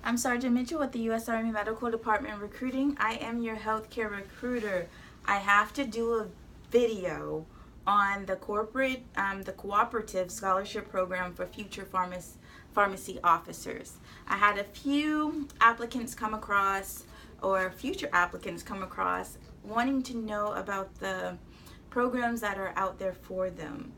I'm Sergeant Mitchell with the U.S. Army Medical Department Recruiting. I am your healthcare recruiter. I have to do a video on the Cooperative Scholarship Program for future pharmacy officers. I had a few applicants come across, or future applicants come across, wanting to know about the programs that are out there for them.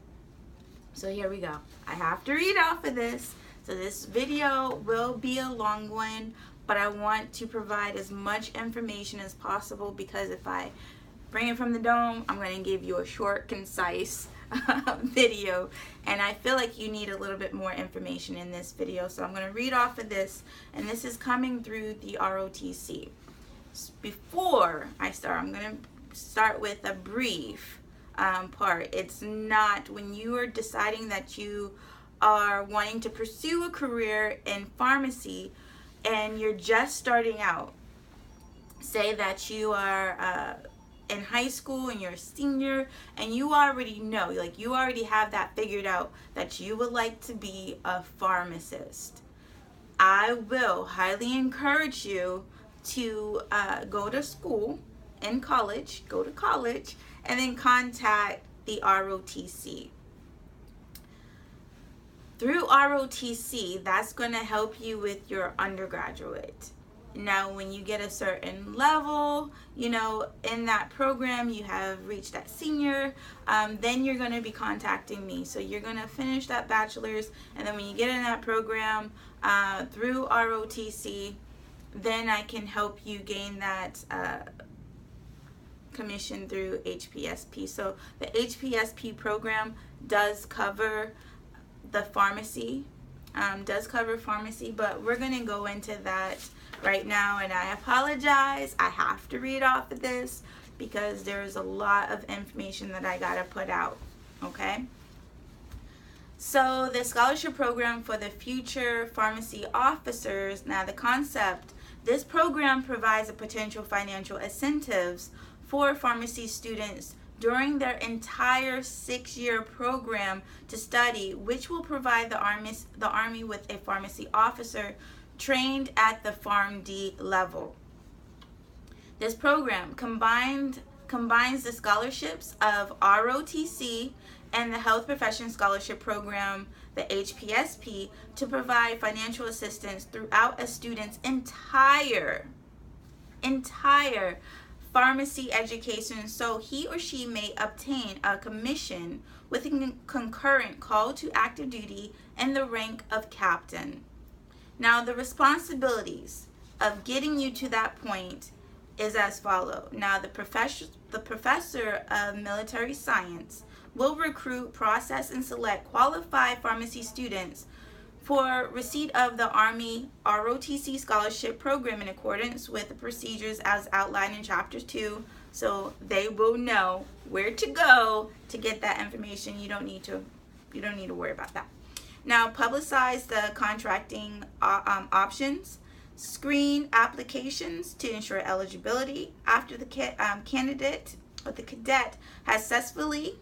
So here we go. I have to read off of this. So this video will be a long one, but I want to provide as much information as possible, because if I bring it from the dome, I'm going to give you a short, concise video, and I feel like you need a little bit more information in this video. So I'm going to read off of this, and this is coming through the ROTC. Before I start, I'm going to start with a brief part. It's not when you are deciding that you are wanting to pursue a career in pharmacy and you're just starting out. Say that you are in high school and you're a senior and you already know, like you already have that figured out that you would like to be a pharmacist. I will highly encourage you to go to school and go to college, and then contact the ROTC. Through ROTC, that's going to help you with your undergraduate. Now, when you get a certain level, in that program, you have reached that senior, then you're going to be contacting me. So you're going to finish that bachelor's, and then when you get in that program through ROTC, then I can help you gain that commission through HPSP. So the HPSP program does cover the pharmacy, but we're going to go into that right now, and I apologize, I have to read off of this because there's a lot of information that I got to put out, okay? So the scholarship program for the future pharmacy officers, now the concept, this program provides a potential financial incentives for pharmacy students during their entire 6-year program to study, which will provide the Army with a pharmacy officer trained at the PharmD level. This program combines the scholarships of ROTC and the Health Profession Scholarship Program, the HPSP, to provide financial assistance throughout a student's entire pharmacy education, so he or she may obtain a commission with a concurrent call to active duty and the rank of captain. Now, the responsibilities of getting you to that point is as follows. Now, the professor of military science will recruit, process, and select qualified pharmacy students for receipt of the Army ROTC scholarship program in accordance with the procedures as outlined in Chapter 2. So they will know where to go to get that information. You don't need to worry about that. Now, publicize the contracting options, screen applications to ensure eligibility. After the candidate or the cadet has successfully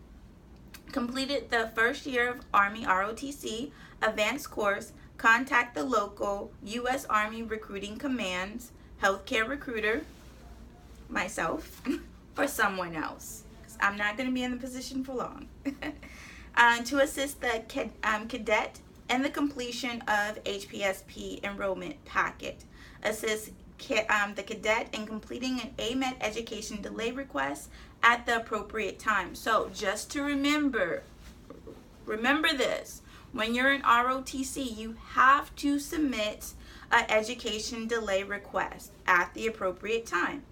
completed the first year of Army ROTC advanced course, contact the local U.S. Army Recruiting Command's healthcare recruiter, myself, or someone else, because I'm not going to be in the position for long, to assist the cadet in the completion of HPSP enrollment packet. Assist the cadet in completing an AMED education delay request at the appropriate time. So just to remember this, when you're in ROTC, you have to submit an education delay request at the appropriate time.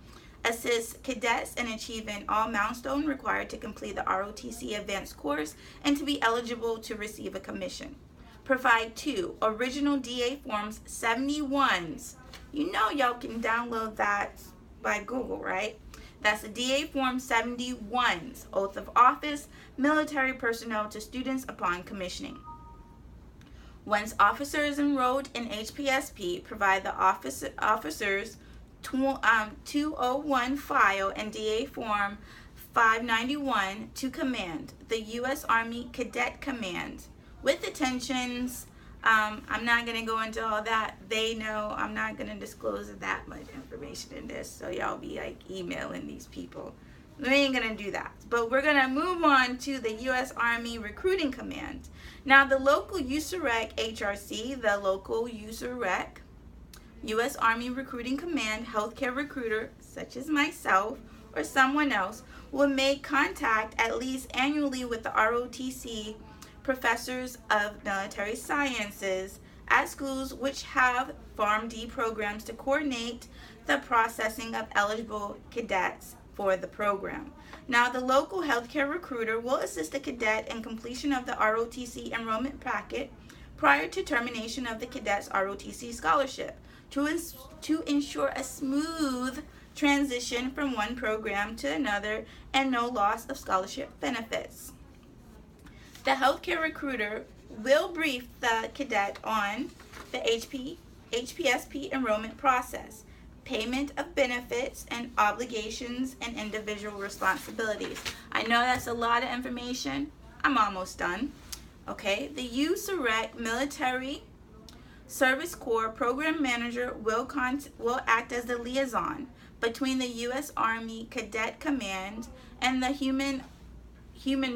Assist cadets in achieving all milestones required to complete the ROTC advanced course and to be eligible to receive a commission. Provide 2 original DA forms 71s. You know y'all can download that by Google, right? That's the DA Form 71s, oath of office, military personnel to students upon commissioning. Once officer is enrolled in HPSP, provide the officer's 201 file and DA Form 591 to command, the U.S. Army Cadet Command, with attentions I'm not going to go into all that. They know I'm not going to disclose that much information in this, so y'all be like emailing these people. We ain't going to do that. But we're going to move on to the U.S. Army Recruiting Command. Now, the local USAREC HRC, the local USAREC, U.S. Army Recruiting Command healthcare recruiter, such as myself or someone else, will make contact at least annually with the ROTC professors of military sciences at schools which have PharmD programs to coordinate the processing of eligible cadets for the program. Now, the local healthcare recruiter will assist the cadet in completion of the ROTC enrollment packet prior to termination of the cadet's ROTC scholarship to ensure a smooth transition from one program to another and no loss of scholarship benefits. The healthcare recruiter will brief the cadet on the HPSP enrollment process, payment of benefits and obligations, and individual responsibilities. I know that's a lot of information. I'm almost done. Okay, the USAREC Military Service Corps Program Manager will act as the liaison between the U.S. Army Cadet Command and the Human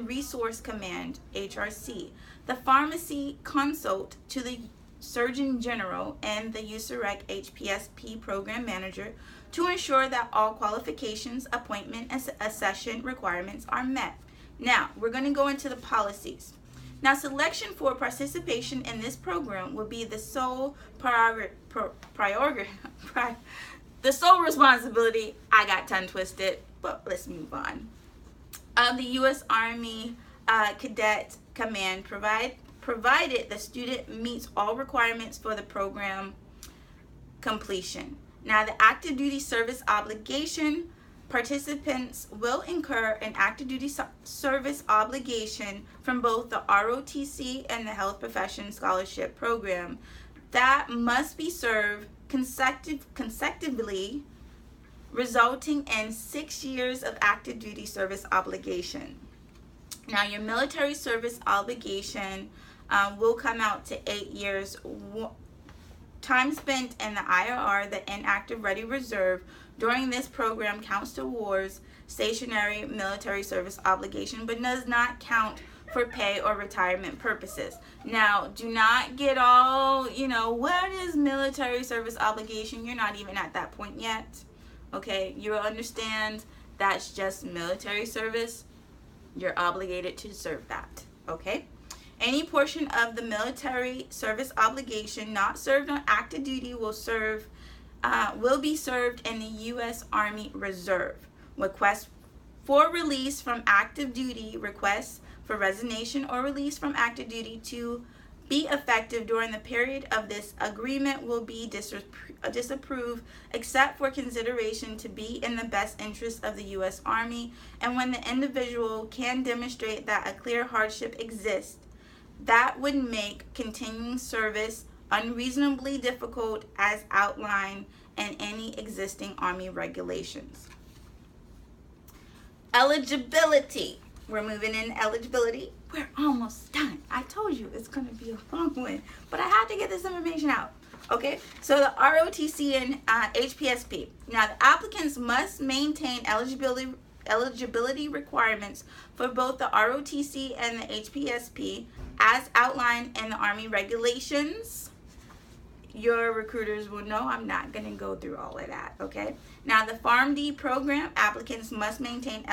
Resource Command, HRC, the pharmacy consult to the Surgeon General and the USAREC HPSP Program Manager to ensure that all qualifications, appointment, and accession requirements are met. Now, we're going to go into the policies. Now, selection for participation in this program will be the sole the sole responsibility, I got tongue twisted, but let's move on, of the U.S. Army Cadet Command, provided the student meets all requirements for the program completion. Now, the active duty service obligation, participants will incur an active duty service obligation from both the ROTC and the Health Profession Scholarship Program that must be served consecutively, resulting in 6 years of active duty service obligation. Now, your military service obligation will come out to 8 years. Time spent in the IRR, the Inactive Ready Reserve, during this program counts towards stationary military service obligation, but does not count for pay or retirement purposes. Now, do not get all, what is military service obligation? You're not even at that point yet. Okay, you'll understand that's just military service. You're obligated to serve that. Okay? Any portion of the military service obligation not served on active duty will be served in the U.S. Army Reserve. Requests for release from active duty, requests for resignation or release from active duty to be effective during the period of this agreement will be disapproved except for consideration to be in the best interest of the U.S. Army and when the individual can demonstrate that a clear hardship exists that would make continuing service unreasonably difficult as outlined in any existing Army regulations. Eligibility. We're moving in eligibility. We're almost done. I told you it's going to be a long one, but I had to get this information out. Okay, so the ROTC and HPSP. Now, the applicants must maintain eligibility requirements for both the ROTC and the HPSP as outlined in the Army regulations. Your recruiters will know I'm not going to go through all of that, okay? Now, the PharmD program applicants must maintain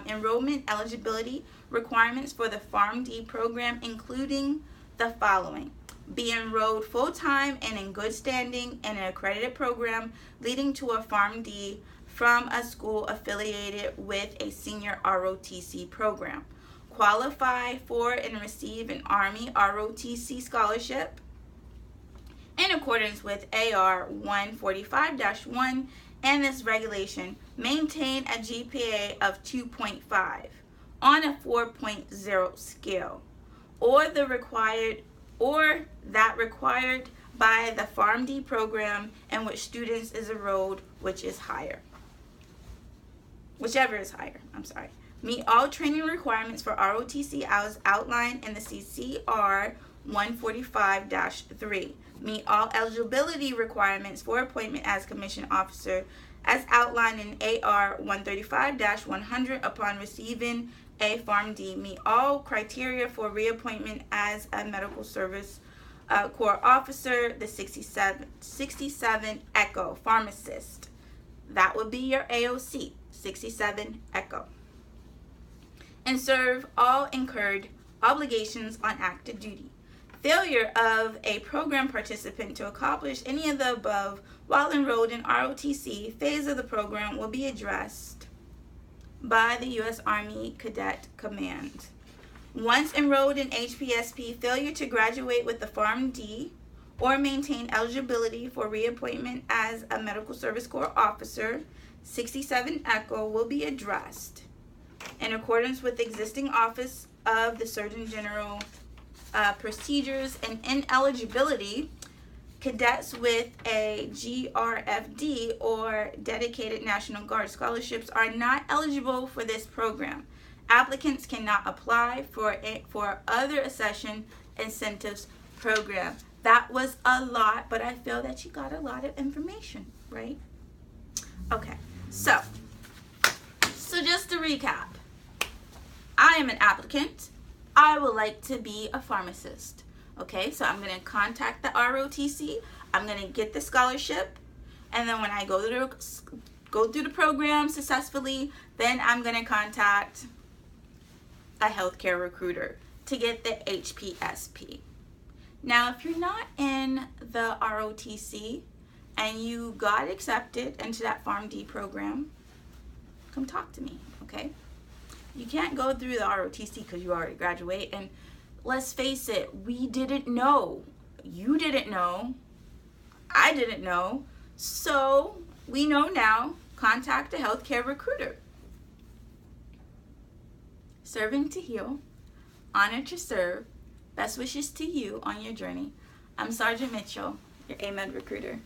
enrollment eligibility requirements for the PharmD program, including the following: be enrolled full-time and in good standing in an accredited program leading to a PharmD from a school affiliated with a senior ROTC program. Qualify for and receive an Army ROTC scholarship in accordance with AR 145-1 and this regulation. Maintain a GPA of 2.5 on a 4.0 scale or that required by the PharmD program in which students is enrolled, whichever is higher. Meet all training requirements for ROTC as outlined in the CCR 145-3. Meet all eligibility requirements for appointment as commissioned officer as outlined in AR 135-100 upon receiving a Form D. Meet all criteria for reappointment as a medical service corps officer, the 67 Echo pharmacist. That would be your AOC, 67 Echo. And serve all incurred obligations on active duty. Failure of a program participant to accomplish any of the above while enrolled in ROTC phase of the program will be addressed by the U.S. Army Cadet Command. Once enrolled in HPSP, failure to graduate with the Form D or maintain eligibility for reappointment as a Medical Service Corps officer, 67 Echo, will be addressed in accordance with existing Office of the Surgeon General procedures. And ineligibility, cadets with a GRFD or Dedicated National Guard scholarships are not eligible for this program. Applicants cannot apply for other accession incentives program. That was a lot, but I feel that you got a lot of information, right? Okay, so just to recap, I am an applicant. I would like to be a pharmacist. Okay, so I'm going to contact the ROTC. I'm going to get the scholarship, and then when I go through the program successfully, then I'm going to contact a healthcare recruiter to get the HPSP. Now, if you're not in the ROTC and you got accepted into that Form D program, come talk to me, okay? You can't go through the ROTC because you already graduate, and let's face it, we didn't know. You didn't know. I didn't know. So we know now. Contact a healthcare recruiter. Serving to heal. Honor to serve. Best wishes to you on your journey. I'm Sergeant Mitchell, your AMED recruiter.